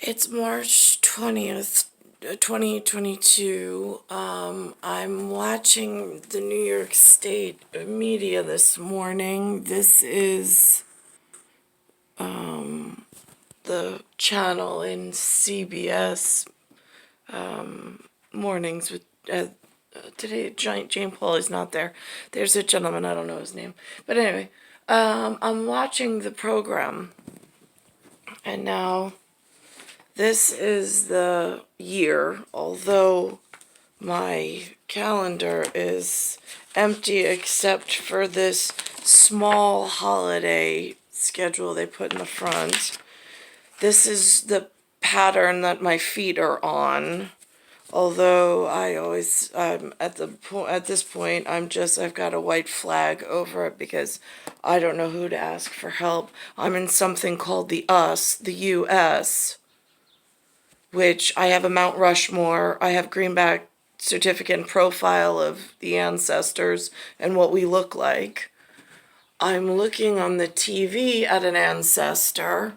It's March 20th, 2022. I'm watching the New York State media this morning. This is the channel in CBS mornings with today. Jane Paul is not there. There's a gentleman, I don't know his name, but anyway, I'm watching the program, and now this is the year, although my calendar is empty except for this small holiday schedule they put in the front. This is the pattern that my feet are on. Although I always, at this point, I've got a white flag over it because I don't know who to ask for help. I'm in something called the US, which I have a Mount Rushmore. I have Greenback certificate and profile of the ancestors and what we look like. I'm looking on the TV at an ancestor.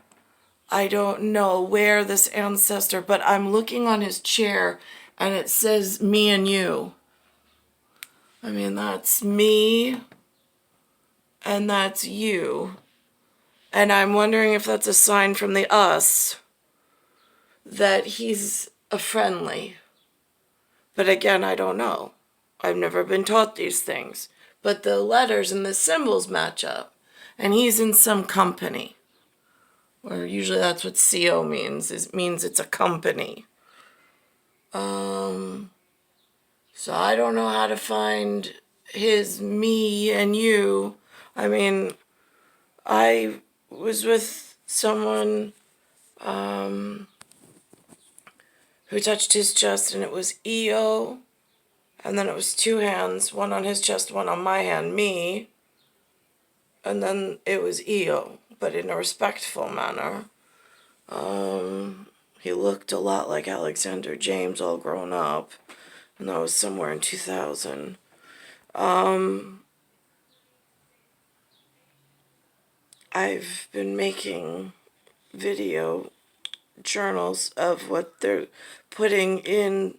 I don't know where this ancestor, but I'm looking on his chair and it says me and you. I mean, that's me and that's you. And I'm wondering if that's a sign from the us that he's a friendly. But again, I don't know. I've never been taught these things. But the letters and the symbols match up. And he's in some company. Or usually that's what CO means. It means it's a company. So I don't know how to find his me and you. I mean, I was with someone who touched his chest, and it was EO, and then it was two hands, one on his chest, one on my hand, me, and then it was EO, but in a respectful manner. He looked a lot like Alexander James all grown up, and that was somewhere in 2000. I've been making video journals of what they're putting in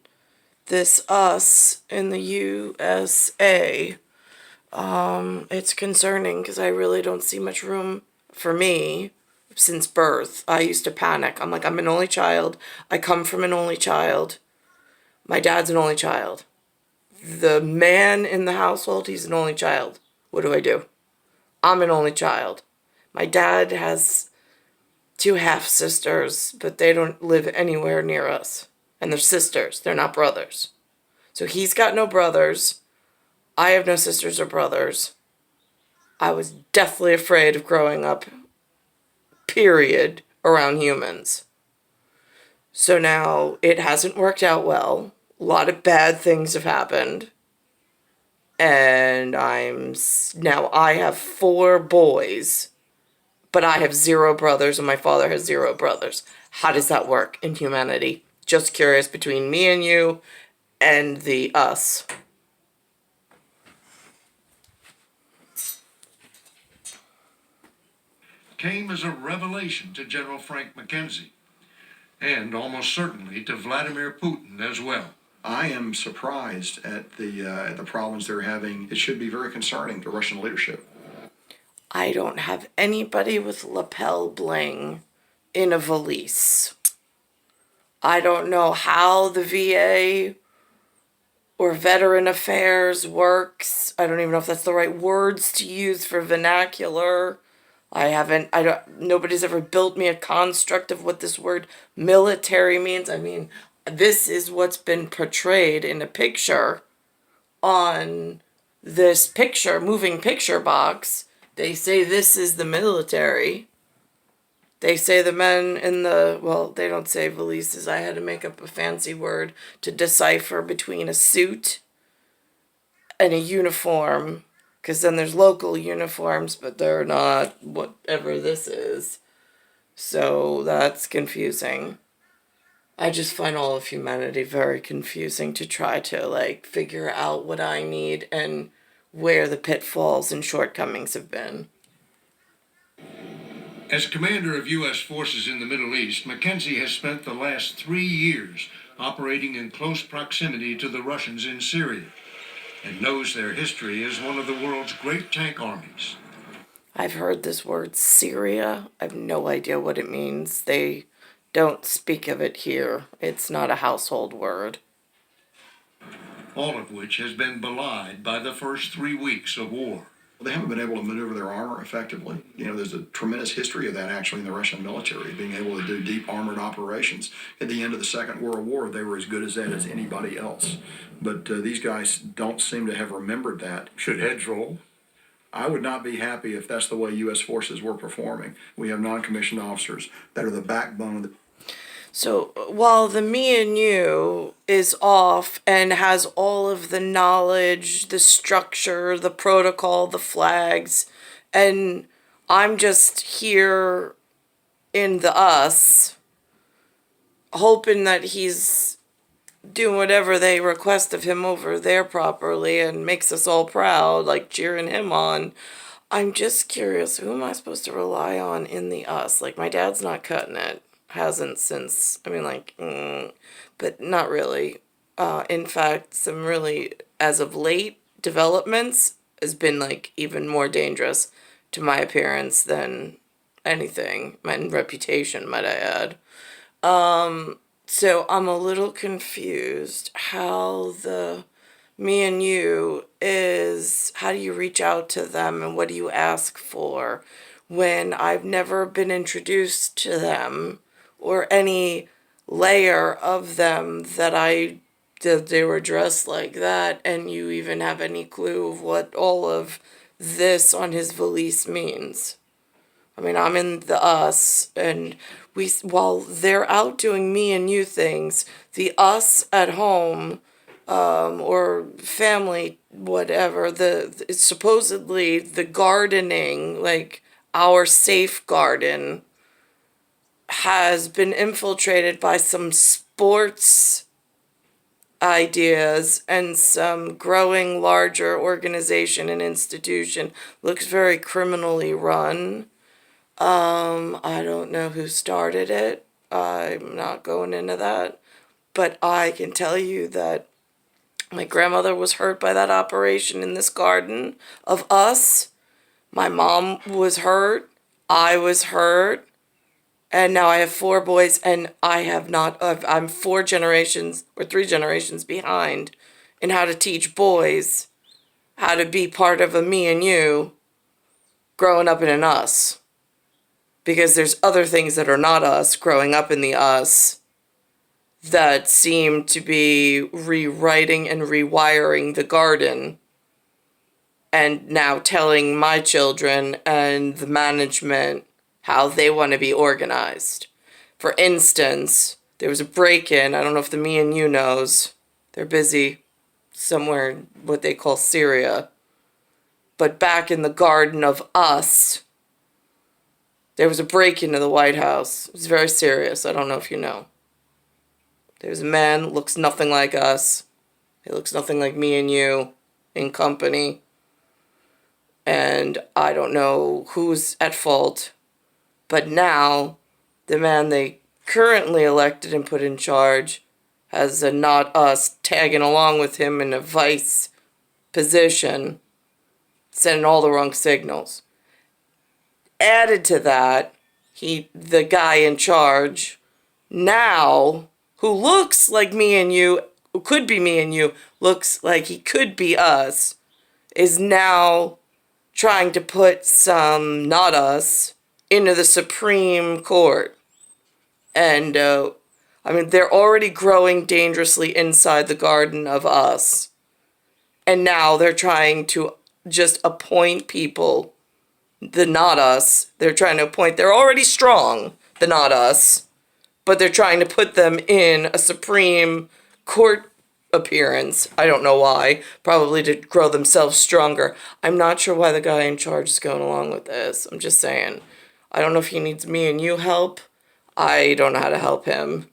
this us in the USA. It's concerning because I really don't see much room for me since birth. I used to panic. I'm like, I'm an only child. I come from an only child. My dad's an only child. The man in the household, he's an only child. What do I do? I'm an only child. My dad has two half-sisters, but they don't live anywhere near us. And they're sisters. They're not brothers. So he's got no brothers. I have no sisters or brothers. I was deathly afraid of growing up, period, around humans. So now it hasn't worked out well. A lot of bad things have happened. And now I have 4 boys, but I have 0 brothers and my father has 0 brothers. How does that work in humanity? Just curious, between me and you and the us. Came as a revelation to General Frank McKenzie, and almost certainly to Vladimir Putin as well. I am surprised at the problems they're having. It should be very concerning to Russian leadership. I don't have anybody with lapel bling in a valise. I don't know how the VA or Veteran Affairs works. I don't even know if that's the right words to use for vernacular. Nobody's ever built me a construct of what this word military means. I mean, this is what's been portrayed in a picture on this moving picture box. They say this is the military. They say the men in they don't say valises. I had to make up a fancy word to decipher between a suit and a uniform, because then there's local uniforms, but they're not whatever this is. So that's confusing. I just find all of humanity very confusing to try to figure out what I need and where the pitfalls and shortcomings have been. As commander of U.S. forces in the Middle East, Mackenzie has spent the last 3 years operating in close proximity to the Russians in Syria and knows their history as one of the world's great tank armies. I've heard this word Syria. I have no idea what it means. They don't speak of it here. It's not a household word. All of which has been belied by the first 3 weeks of war. They haven't been able to maneuver their armor effectively. There's a tremendous history of that actually in the Russian military, being able to do deep armored operations. At the end of the Second World War, they were as good as that as anybody else. But these guys don't seem to have remembered that. Should heads roll? I would not be happy if that's the way U.S. forces were performing. We have non-commissioned officers that are the backbone of the... So while the me and you is off and has all of the knowledge, the structure, the protocol, the flags, and I'm just here in the us, hoping that he's doing whatever they request of him over there properly and makes us all proud, like cheering him on. I'm just curious, who am I supposed to rely on in the us? Like, my dad's not cutting it. Hasn't since, but not really. In fact, some really, as of late, developments has been like even more dangerous to my appearance than anything, my reputation, might I add. So I'm a little confused how the me and you is, how do you reach out to them and what do you ask for when I've never been introduced to them or any layer of them that they were dressed like that, and you even have any clue of what all of this on his valise means. I mean, I'm in the us, and while they're out doing me and you things, the us at home, or family, whatever, it's supposedly the gardening, like our safe garden, has been infiltrated by some sports ideas and some growing larger organization and institution. Looks very criminally run. I don't know who started it. I'm not going into that. But I can tell you that my grandmother was hurt by that operation in this garden of us. My mom was hurt. I was hurt. And now I have 4 boys, and I have not, I'm 4 generations or 3 generations behind in how to teach boys how to be part of a me and you growing up in an us. Because there's other things that are not us growing up in the us that seem to be rewriting and rewiring the garden and now telling my children and the management how they want to be organized. For instance, there was a break-in. I don't know if the me and you knows. They're busy somewhere in what they call Syria. But back in the garden of us, there was a break-in to the White House. It was very serious. I don't know if you know. There's a man, looks nothing like us. He looks nothing like me and you in company. And I don't know who's at fault. But now, the man they currently elected and put in charge has a not us tagging along with him in a vice position, sending all the wrong signals. Added to that, the guy in charge now, who looks like me and you, who could be me and you, looks like he could be us, is now trying to put some not us into the Supreme Court. And, they're already growing dangerously inside the garden of us. And now they're trying to just appoint people, the not us. They're trying to appoint, they're already strong, the not us, but they're trying to put them in a Supreme Court appearance. I don't know why. Probably to grow themselves stronger. I'm not sure why the guy in charge is going along with this. I'm just saying. I don't know if he needs me and you help. I don't know how to help him.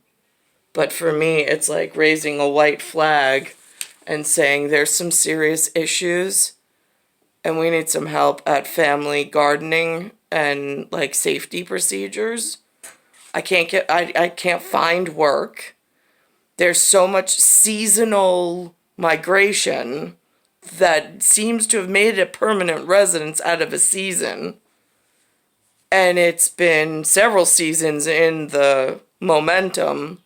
But for me, it's like raising a white flag and saying there's some serious issues and we need some help at family gardening and like safety procedures. I can't find work. There's so much seasonal migration that seems to have made a permanent residence out of a season. And it's been several seasons in the momentum.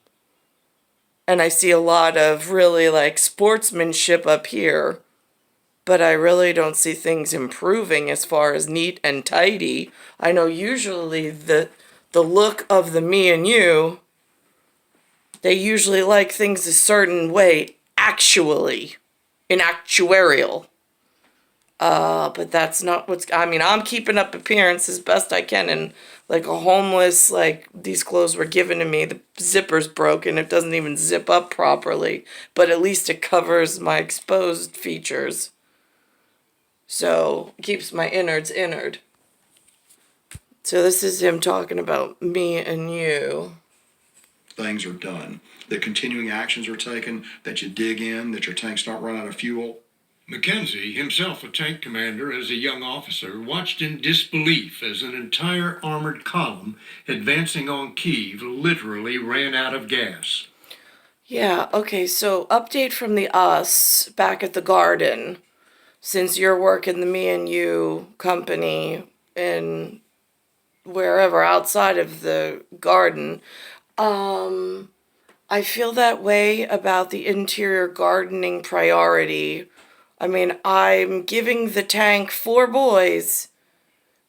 And I see a lot of really like sportsmanship up here. But I really don't see things improving as far as neat and tidy. I know usually the look of the me and you, they usually like things a certain way, actually, in actuarial. But that's not I'm keeping up appearance as best I can, and like a homeless, like, these clothes were given to me, the zipper's broken, it doesn't even zip up properly, but at least it covers my exposed features. So, it keeps my innards innard. So this is him talking about me and you. Things are done, that continuing actions are taken, that you dig in, that your tanks don't run out of fuel. Mackenzie, himself a tank commander as a young officer, watched in disbelief as an entire armored column advancing on Kyiv literally ran out of gas. Yeah, okay, so update from the us back at the garden. Since you're working the me and you company in wherever outside of the garden, I feel that way about the interior gardening priority. I mean, I'm giving the tank 4 boys,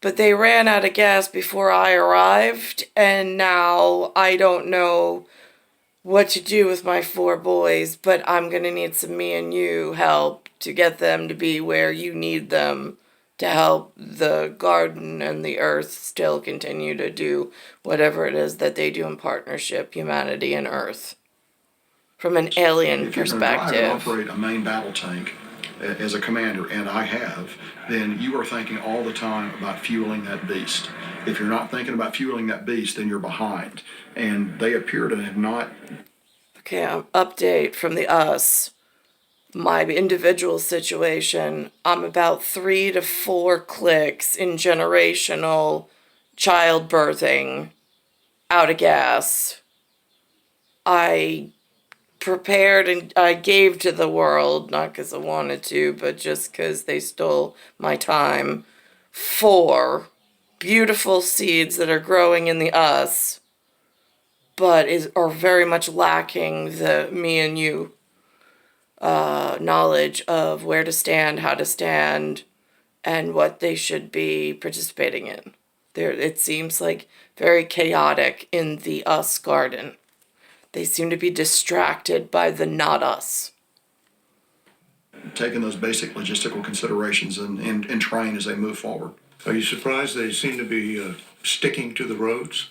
but they ran out of gas before I arrived, and now I don't know what to do with my 4 boys, but I'm gonna need some me and you help to get them to be where you need them to help the garden and the earth still continue to do whatever it is that they do in partnership, humanity and earth. From an alien If you're going to drive and perspective. operate a main battle tank as a commander, and I have, then you are thinking all the time about fueling that beast. If you're not thinking about fueling that beast, then you're behind. And they appear to have not. Okay, update from the us. My individual situation, I'm about 3 to 4 clicks in generational childbirthing out of gas. I prepared and I gave to the world, not because I wanted to, but just because they stole my time, 4 beautiful seeds that are growing in the us, but are very much lacking the me and you knowledge of where to stand, how to stand, and what they should be participating in. It seems like very chaotic in the us garden. They seem to be distracted by the not us. Taking those basic logistical considerations and train as they move forward. Are you surprised they seem to be sticking to the roads?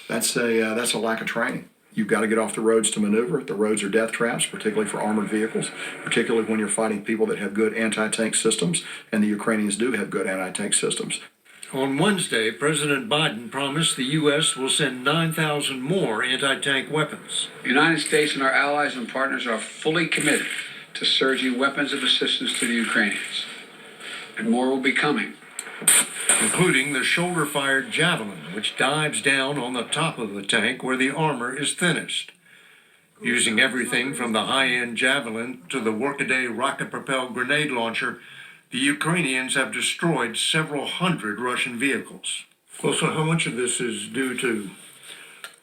That's a lack of training. You've got to get off the roads to maneuver. The roads are death traps, particularly for armored vehicles, particularly when you're fighting people that have good anti-tank systems, and the Ukrainians do have good anti-tank systems. On Wednesday, President Biden promised the U.S. will send 9,000 more anti-tank weapons. The United States and our allies and partners are fully committed to surging weapons of assistance to the Ukrainians. And more will be coming. Including the shoulder-fired Javelin, which dives down on the top of the tank where the armor is thinnest. Using everything from the high-end Javelin to the workaday rocket-propelled grenade launcher, the Ukrainians have destroyed several hundred Russian vehicles. Well, so how much of this is due to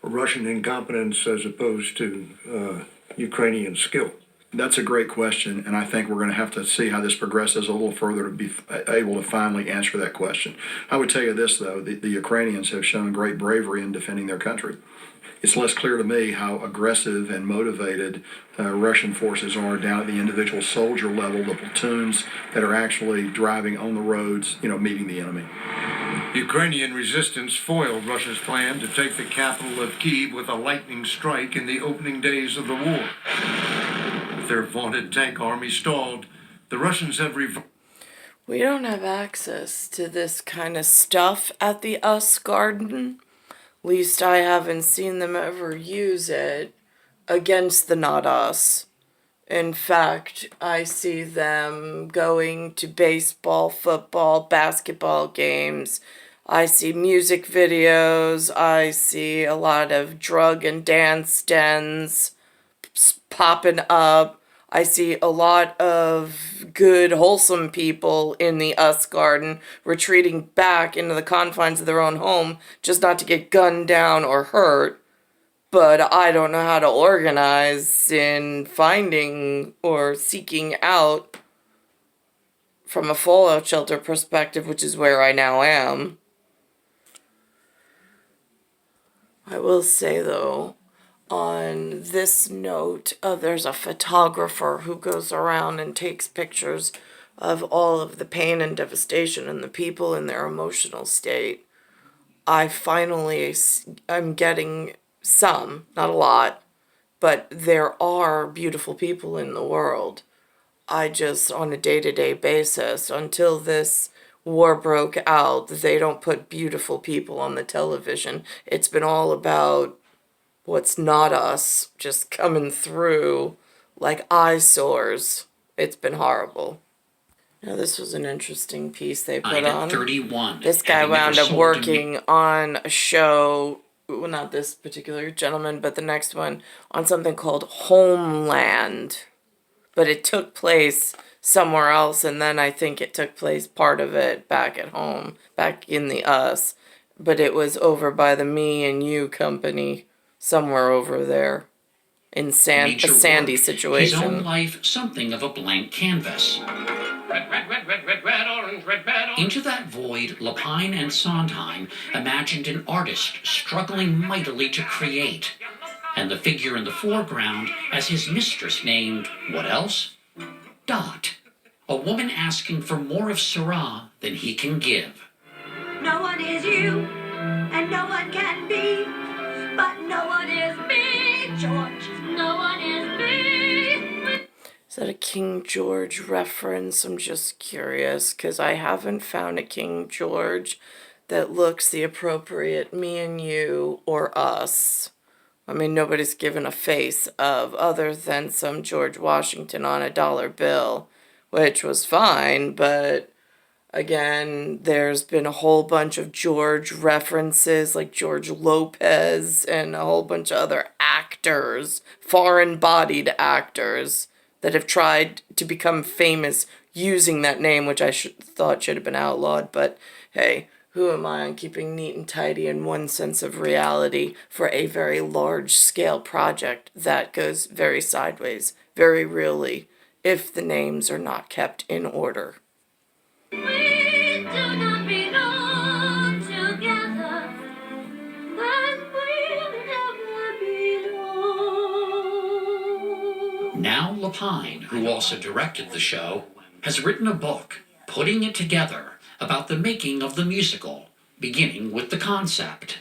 Russian incompetence as opposed to Ukrainian skill? That's a great question, and I think we're going to have to see how this progresses a little further to be able to finally answer that question. I would tell you this, though, the Ukrainians have shown great bravery in defending their country. It's less clear to me how aggressive and motivated Russian forces are down at the individual soldier level, the platoons that are actually driving on the roads, meeting the enemy. Ukrainian resistance foiled Russia's plan to take the capital of Kyiv with a lightning strike in the opening days of the war. With their vaunted tank army stalled, the Russians have We don't have access to this kind of stuff at the us garden. Least I haven't seen them ever use it against the not us. In fact, I see them going to baseball, football, basketball games, I see music videos. I see a lot of drug and dance dens popping up. I see a lot of good, wholesome people in the US garden retreating back into the confines of their own home just not to get gunned down or hurt. But I don't know how to organize in finding or seeking out from a fallout shelter perspective, which is where I now am. I will say, though, on this note, there's a photographer who goes around and takes pictures of all of the pain and devastation and the people in their emotional state. I'm getting some, not a lot, but there are beautiful people in the world. I just, on a day-to-day basis, until this war broke out, they don't put beautiful people on the television. It's been all about what's not us just coming through like eyesores. It's been horrible. Now, this was an interesting piece they put Item on. 31. This guy having never wound up sold working on a show, well, not this particular gentleman, but the next one, on something called Homeland. But it took place somewhere else, and then I think it took place part of it back at home, back in the US. But it was over by the Me and You company, somewhere over there, in a Nature sandy work, His own situation. life something of a blank canvas. Red, orange, red, orange. Into that void, Lapine and Sondheim imagined an artist struggling mightily to create, and the figure in the foreground as his mistress named, what else? Dot. A woman asking for more of Syrah than he can give. No one is you, and no one can be, but no one is me, George. No one is me. Is that a King George reference? I'm just curious, because I haven't found a King George that looks the appropriate Me and You or Us. I mean, nobody's given a face of, other than some George Washington on a dollar bill, which was fine, but again, there's been a whole bunch of George references, like George Lopez and a whole bunch of other actors, foreign-bodied actors, that have tried to become famous using that name, which I thought should have been outlawed, but hey, who am I on keeping neat and tidy in one sense of reality for a very large-scale project that goes very sideways, very really, if the names are not kept in order. We do not belong together, and we'll never belong. Now Lapine, who also directed the show, has written a book, Putting It Together, about the making of the musical, beginning with the concept.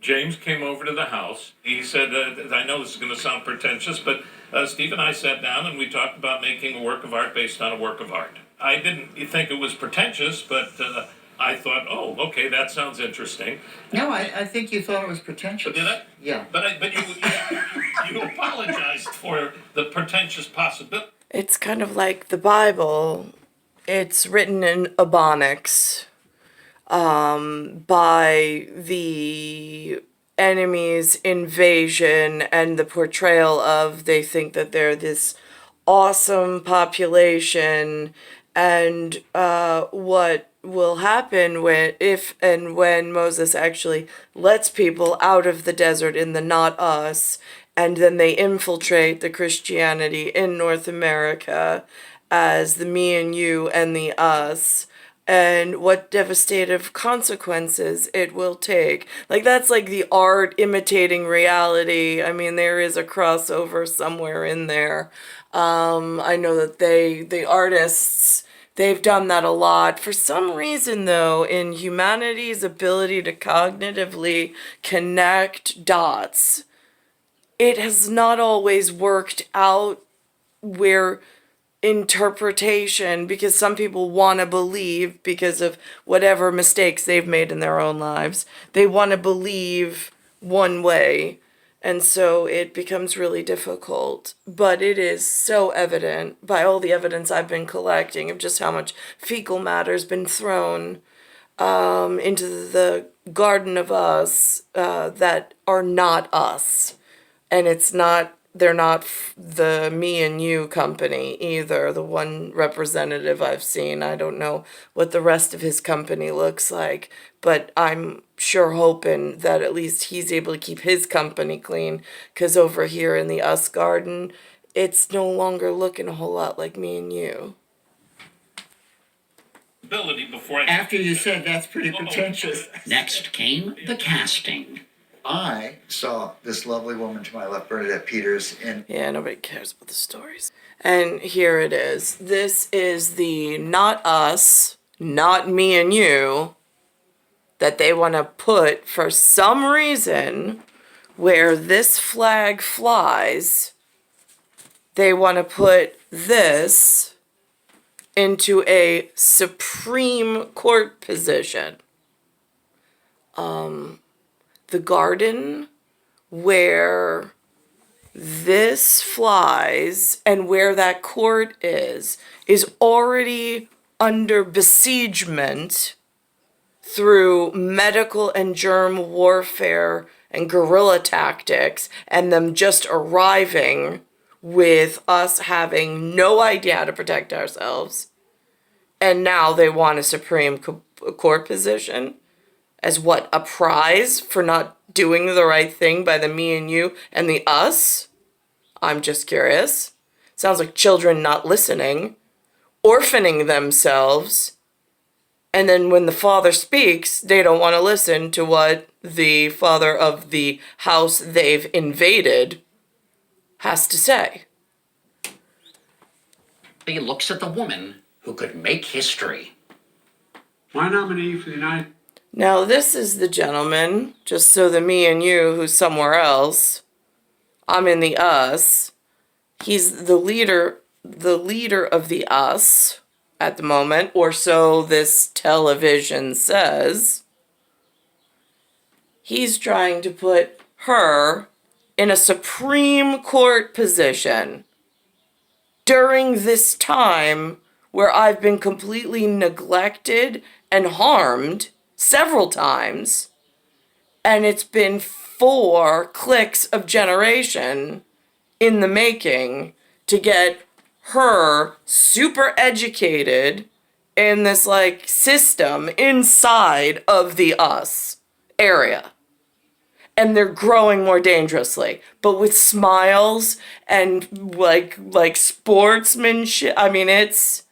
James came over to the house. He said, I know this is going to sound pretentious, but Steve and I sat down and we talked about making a work of art based on a work of art. I didn't think it was pretentious, but I thought, oh, okay, that sounds interesting. No, I think you thought it was pretentious. Did I? Yeah. But you apologized for the pretentious possibility. It's kind of like the Bible. It's written in Ebonics by the enemy's invasion and the portrayal of, they think that they're this awesome population, and what will happen when Moses actually lets people out of the desert in the not us, and then they infiltrate the Christianity in North America as the Me and You and the Us, and what devastative consequences it will take. Like, that's like the art imitating reality. I mean, there is a crossover somewhere in there. I know that the artists, they've done that a lot. For some reason, though, in humanity's ability to cognitively connect dots, it has not always worked out where interpretation, because some people want to believe, because of whatever mistakes they've made in their own lives, they want to believe one way, and so it becomes really difficult. But it is so evident by all the evidence I've been collecting of just how much fecal matter's been thrown into the garden of us that are not us. And they're not the Me and You company either. The one representative I've seen, I don't know what the rest of his company looks like, but I'm sure hoping that at least he's able to keep his company clean, because over here in the Us garden, it's no longer looking a whole lot like Me and You. Ability before I. After you said that's pretty pretentious. Next came the casting. I saw this lovely woman to my left, Bernadette Peters, in Yeah, nobody cares about the stories. And here it is. This is the not us, not Me and You that they want to put for some reason where this flag flies. They want to put this into a Supreme Court position. The garden where this flies and where that court is already under besiegement through medical and germ warfare and guerrilla tactics, and them just arriving with us having no idea how to protect ourselves. And now they want a Supreme Court position as what, a prize for not doing the right thing by the Me and You and the Us? I'm just curious. Sounds like children not listening, orphaning themselves, and then when the father speaks, they don't want to listen to what the father of the house they've invaded has to say. He looks at the woman who could make history. My nominee for the United Now, this is the gentleman, just so the Me and You who's somewhere else. I'm in the Us. He's the leader of the Us at the moment, or so this television says. He's trying to put her in a Supreme Court position during this time where I've been completely neglected and harmed several times, and it's been 4 clicks of generation in the making to get her super educated in this like system inside of the Us area. And they're growing more dangerously, but with smiles and like sportsmanship. I mean, it's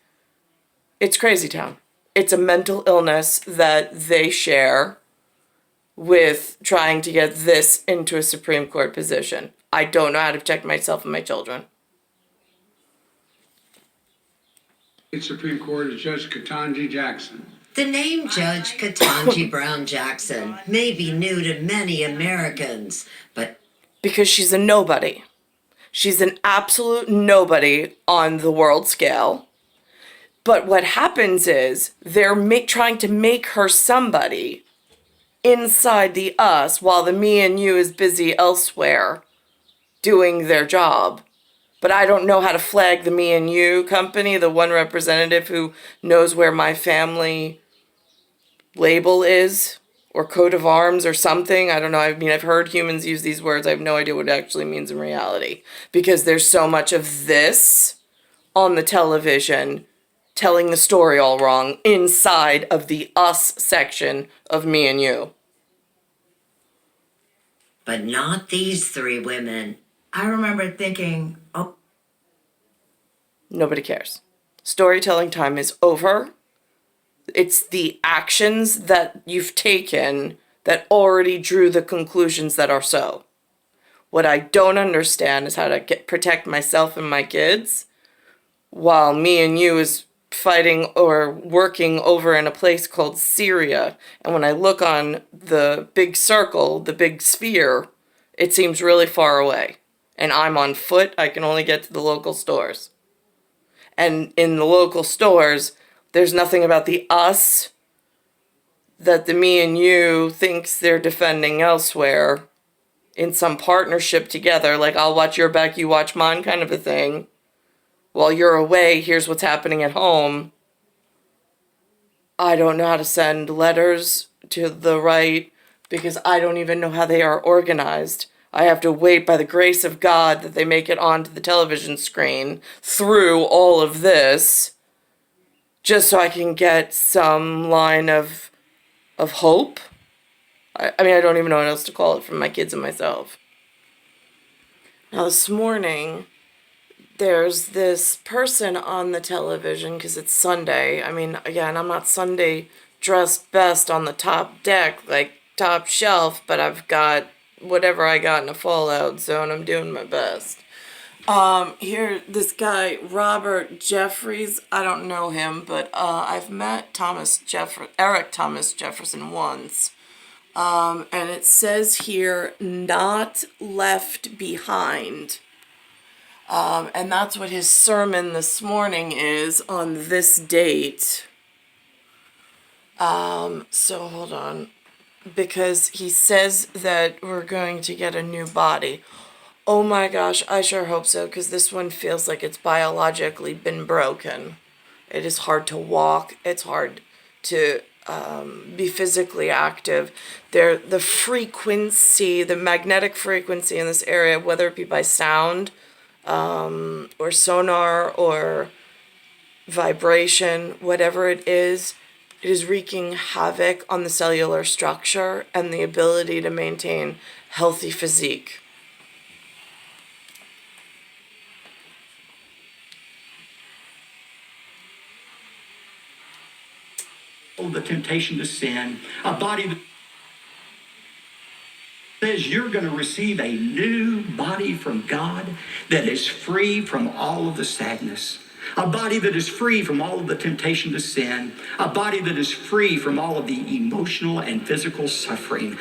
crazy town. It's a mental illness that they share with trying to get this into a Supreme Court position. I don't know how to protect myself and my children. Supreme Court is Judge Ketanji Jackson. The name Judge Ketanji Brown Jackson may be new to many Americans, but Because she's a nobody. She's an absolute nobody on the world scale. But what happens is they're trying to make her somebody inside the Us while the Me and You is busy elsewhere doing their job. But I don't know how to flag the Me and You company, the one representative who knows where my family label is, or coat of arms or something. I don't know. I mean, I've heard humans use these words. I have no idea what it actually means in reality. Because there's so much of this on the television telling the story all wrong inside of the Us section of Me and You. but not these 3 women. I remember thinking, oh, Nobody cares. Storytelling time is over. It's the actions that you've taken that already drew the conclusions that are so. What I don't understand is how to protect myself and my kids while Me and You is fighting or working over in a place called Syria. And when I look on the big circle, the big sphere, it seems really far away. And I'm on foot. I can only get to the local stores. And in the local stores, there's nothing about the Us that the Me and You thinks they're defending elsewhere in some partnership together, like I'll watch your back, you watch mine kind of a thing. While you're away, here's what's happening at home. I don't know how to send letters to the right because I don't even know how they are organized. I have to wait by the grace of God that they make it onto the television screen through all of this just so I can get some line of hope. I mean, I don't even know what else to call it from my kids and myself. Now, this morning, there's this person on the television because it's Sunday. I mean, again, I'm not Sunday dressed best on the top deck, like top shelf, but I've got whatever I got in a fallout zone. I'm doing my best. Here, this guy, Robert Jeffries, I don't know him, but I've met Eric Thomas Jefferson once. And it says here, not left behind. And that's what his sermon this morning is on this date. So hold on. Because he says that we're going to get a new body. Oh my gosh, I sure hope so, because this one feels like it's biologically been broken. It is hard to walk. It's hard to be physically active. The frequency, the magnetic frequency in this area, whether it be by sound or sonar or vibration, whatever it is wreaking havoc on the cellular structure and the ability to maintain healthy physique. The temptation to sin, a body that says you're going to receive a new body from God that is free from all of the sadness, a body that is free from all of the temptation to sin, a body that is free from all of the emotional and physical suffering.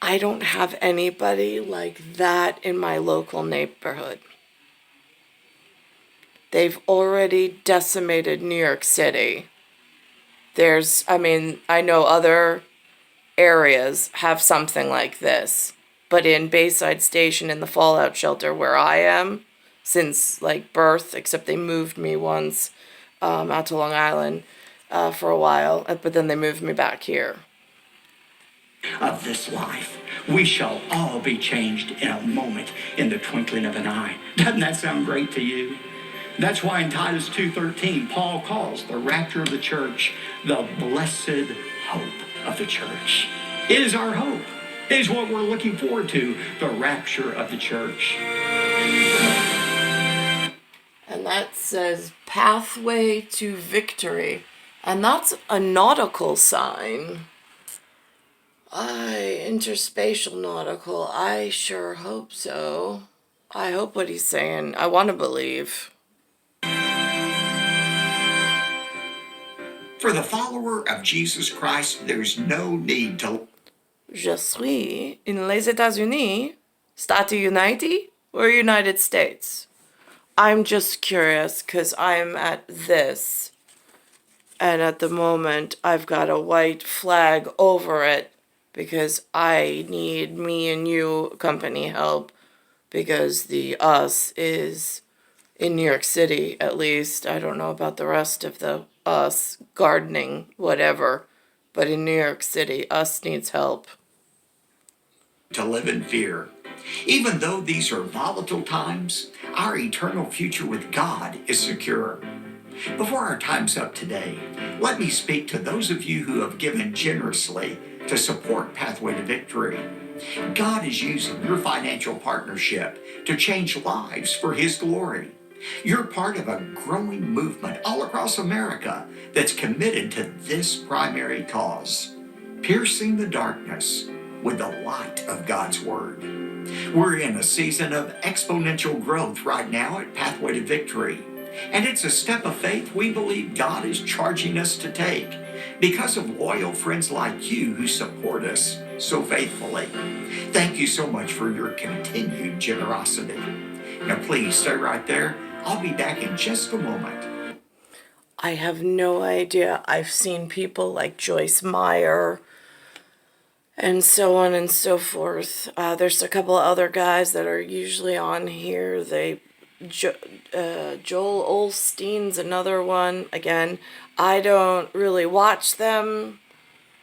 I don't have anybody like that in my local neighborhood. They've already decimated New York City. I know other areas have something like this, but in Bayside Station in the fallout shelter where I am, since like birth, except they moved me once out to Long Island for a while, but then they moved me back here. Of this life, we shall all be changed in a moment, in the twinkling of an eye. Doesn't that sound great to you? That's why in Titus 2:13, Paul calls the rapture of the church the blessed hope of the church. It is our hope. It is what we're looking forward to, the rapture of the church. And that says pathway to victory. And that's a nautical sign. Interspatial nautical. I sure hope so. I hope what he's saying. I want to believe. For the follower of Jesus Christ, there's no need to... Je suis in les États-Unis, Stati Uniti, or United States? I'm just curious because I'm at this. And at the moment, I've got a white flag over it because I need me and you company help because the us is in New York City, at least. I don't know about the rest of the us, gardening, whatever. But in New York City, us needs help. To live in fear. Even though these are volatile times, our eternal future with God is secure. Before our time's up today, let me speak to those of you who have given generously to support Pathway to Victory. God is using your financial partnership to change lives for His glory. You're part of a growing movement all across America that's committed to this primary cause, piercing the darkness with the light of God's Word. We're in a season of exponential growth right now at Pathway to Victory, and it's a step of faith we believe God is charging us to take because of loyal friends like you who support us so faithfully. Thank you so much for your continued generosity. Now please stay right there. I'll be back in just a moment. I have no idea. I've seen people like Joyce Meyer and so on and so forth. There's a couple of other guys that are usually on here. They Joel Olstein's another one. Again, I don't really watch them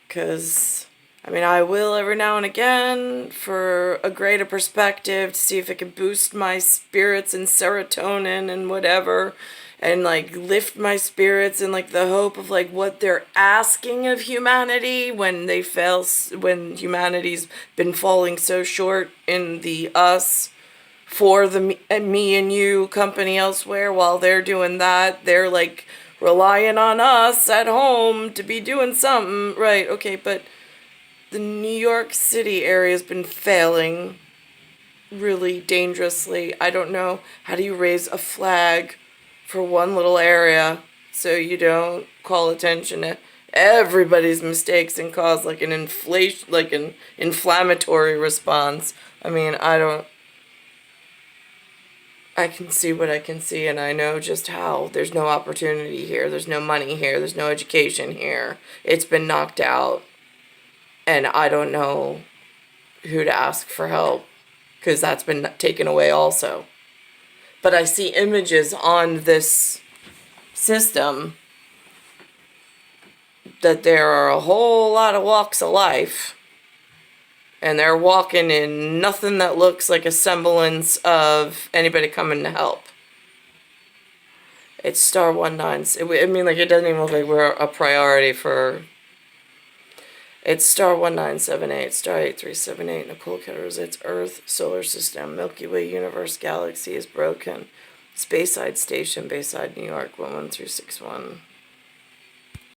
because, I mean, I will every now and again for a greater perspective to see if it can boost my spirits and serotonin and whatever, and like lift my spirits and like the hope of like what they're asking of humanity when they fail, when humanity's been falling so short in the us for the me and you company elsewhere. While they're doing that, they're like relying on us at home to be doing something. Right, okay, but the New York City area has been failing really dangerously. I don't know, how do you raise a flag for one little area so you don't call attention to everybody's mistakes and cause like an inflammatory response? I mean, I can see what I can see, and I know just how there's no opportunity here, there's no money here, there's no education here. It's been knocked out, and I don't know who to ask for help, because that's been taken away also. But I see images on this system that there are a whole lot of walks of life, and they're walking in nothing that looks like a semblance of anybody coming to help. It's star 19. I mean, like, it doesn't even look like we're a priority for... It's star 1978, star 8378, Nicole, Cattaruzza. It's Earth, solar system, Milky Way, universe, galaxy is broken. Bayside Station, Bayside, New York, 11361.